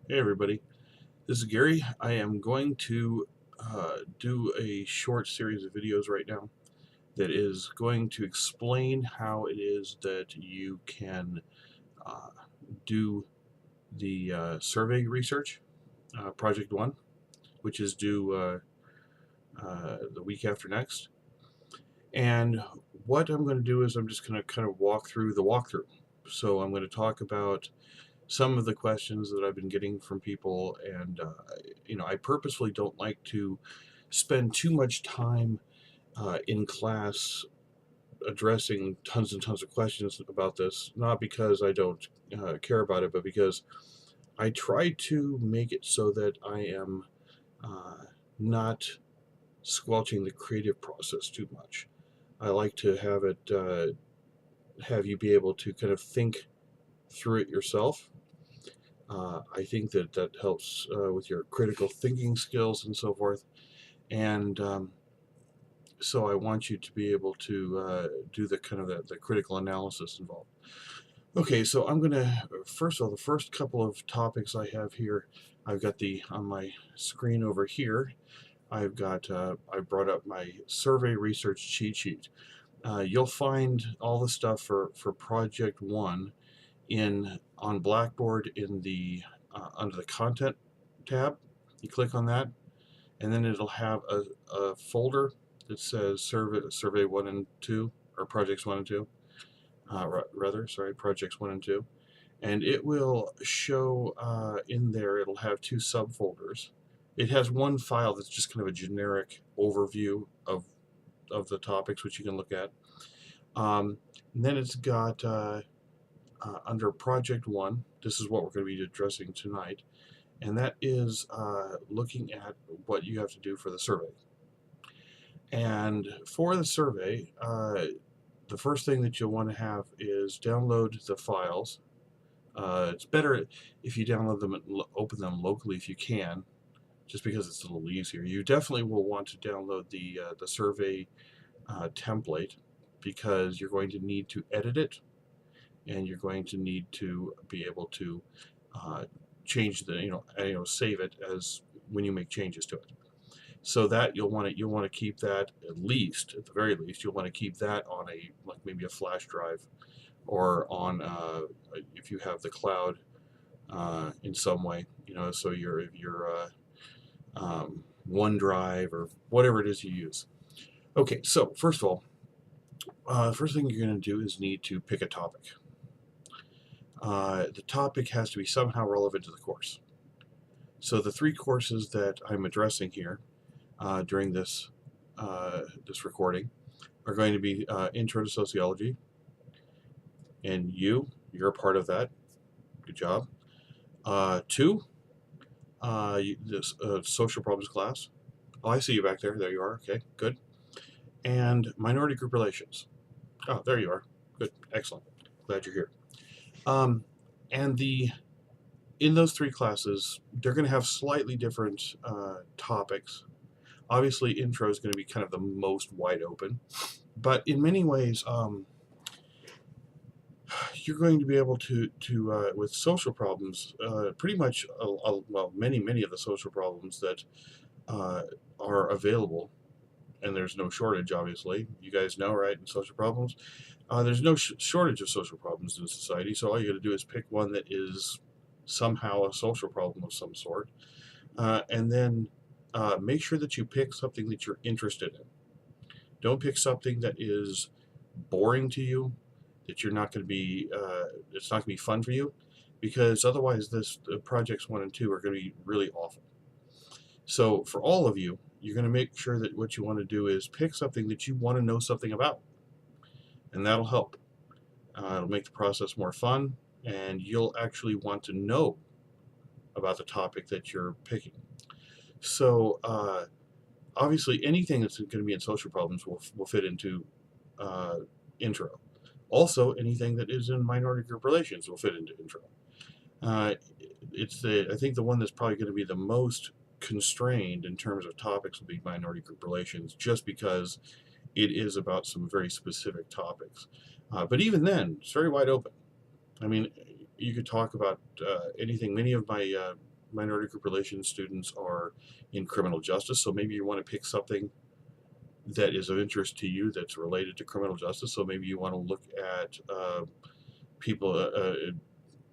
Hey everybody, this is Gary. I am going to do a short series of videos right now that is going to explain how it is that you can uh, do the survey research, Project 1, which is due the week after next. And what I'm going to do is I'm just going to kind of walk through the walkthrough. So I'm going to talk about some of the questions that I've been getting from people, and I purposefully don't like to spend too much time in class addressing tons and tons of questions about this, not because I don't care about it, but because I try to make it so that I am uh, not squelching the creative process too much. I like to have you be able to kind of think through it yourself. I think that that helps with your critical thinking skills and so forth. And so I want you to be able to do the kind of the critical analysis involved. Okay, so I'm going to, first of all, the first couple of topics I have here, I've got on my screen over here, I brought up my survey research cheat sheet. You'll find all the stuff for Project 1 on Blackboard in the under the content tab. You click on that, and then it'll have a folder that says survey 1 and 2, or projects 1 and 2, rather, sorry, projects 1 and 2. And it will show in there, it'll have two subfolders. It has one file that's just kind of a generic overview of the topics which you can look at. And then it's got under Project 1, this is what we're going to be addressing tonight, and that is looking at what you have to do for the survey. And for the survey, the first thing that you'll want to have is download the files. It's better if you download them and open them locally if you can, just because it's a little easier. You definitely will want to download the survey template, because you're going to need to edit it, and you're going to need to be able to uh, change save it as when you make changes to it. So that you'll want to keep that, at the very least, you'll want to keep that on maybe a flash drive, or on if you have the cloud in some way, so your OneDrive or whatever it is you use. Okay, so first of all, the first thing you're going to do is need to pick a topic. The topic has to be somehow relevant to the course. So the three courses that I'm addressing here during this recording are going to be Intro to Sociology, and you're a part of that. Good job. Two, this Social Problems class. Oh, I see you back there. There you are. Okay, good. And Minority Group Relations. Oh, there you are. Good, excellent. Glad you're here. Um, and in those three classes, they're going to have slightly different topics. Obviously, intro is going to be kind of the most wide open, but in many ways, you're going to be able to with social problems, pretty much, well, many of the social problems that uh, are available, and there's no shortage. Obviously, you guys know, right? In social problems, there's no shortage of social problems in society. So all you got to do is pick one that is somehow a social problem of some sort, and then make sure that you pick something that you're interested in. Don't pick something that is boring to you, that you're not going to be, it's not going to be fun for you, because otherwise the projects 1 and 2 are going to be really awful. So for all of you, you're going to make sure that what you want to do is pick something that you want to know something about, and that'll help. It'll make the process more fun, and you'll actually want to know about the topic that you're picking. So obviously, anything that's going to be in social problems will fit into intro. Also, anything that is in minority group relations will fit into intro. I think the one that's probably going to be the most constrained in terms of topics will be minority group relations, just because it is about some very specific topics. But even then, it's very wide open. I mean, you could talk about anything. Many of my minority group relations students are in criminal justice, so maybe you want to pick something that is of interest to you that's related to criminal justice. So maybe you want to look at people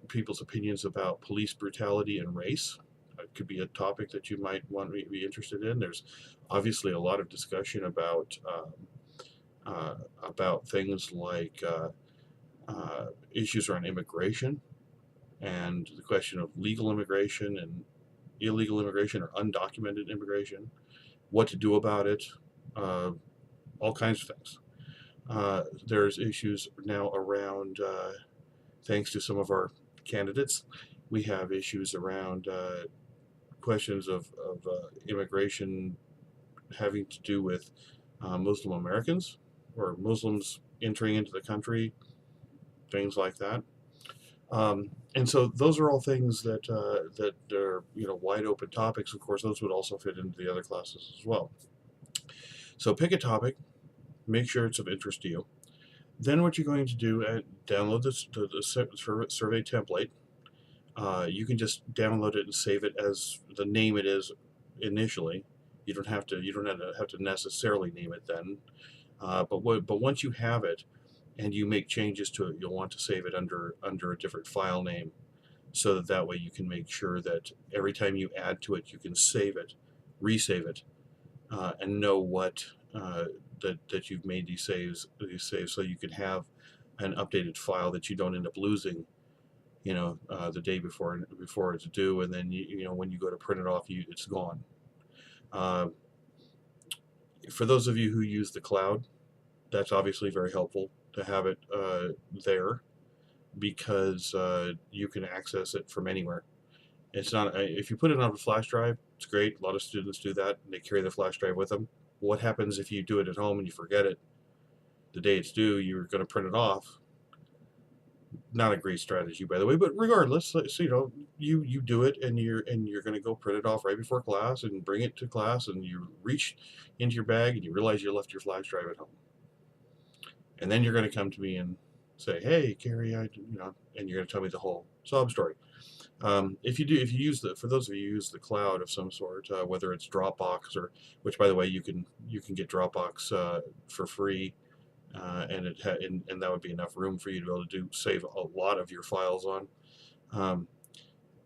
people's opinions about police brutality and race. It could be a topic that you might want to be interested in. There's obviously a lot of discussion about things like issues around immigration and the question of legal immigration and illegal immigration or undocumented immigration, what to do about it, uh, all kinds of things. There's issues now around, thanks to some of our candidates, we have issues around questions of immigration having to do with Muslim Americans or Muslims entering into the country, things like that. And so those are all things that are wide open topics. Of course, those would also fit into the other classes as well. So pick a topic, make sure it's of interest to you. Then what you're going to do is download the survey template. You can just download it and save it as the name it is initially. You don't have to necessarily name it then. But once you have it and you make changes to it, you'll want to save it under a different file name, so that way you can make sure that every time you add to it, you can save it, resave it, and know what that you've made these saves, so you can have an updated file that you don't end up losing, the day before it's due, and then when you go to print it off, it's gone. Uh, for those of you who use the cloud, that's obviously very helpful to have it there, because you can access it from anywhere. It's not if you put it on a flash drive, it's great. A lot of students do that, and they carry the flash drive with them. What happens if you do it at home and you forget it? The day it's due, you're going to print it off. Not a great strategy, by the way. But regardless, so you do it, and you're going to go print it off right before class and bring it to class, and you reach into your bag and you realize you left your flash drive at home, and then you're going to come to me and say, "Hey, Carrie, and you're going to tell me the whole sob story." If you use for those of you who use the cloud of some sort, whether it's Dropbox, or which, by the way, you can get Dropbox for free, and that would be enough room for you to be able to save a lot of your files on.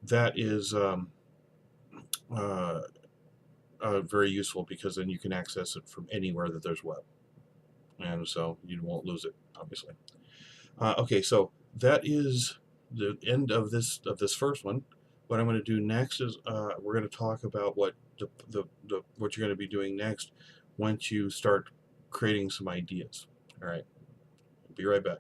That is very useful, because then you can access it from anywhere that there's web, and so you won't lose it, obviously. Okay, so that is the end of this first one. What I'm going to do next is we're going to talk about what what you're going to be doing next once you start creating some ideas. All right, be right back.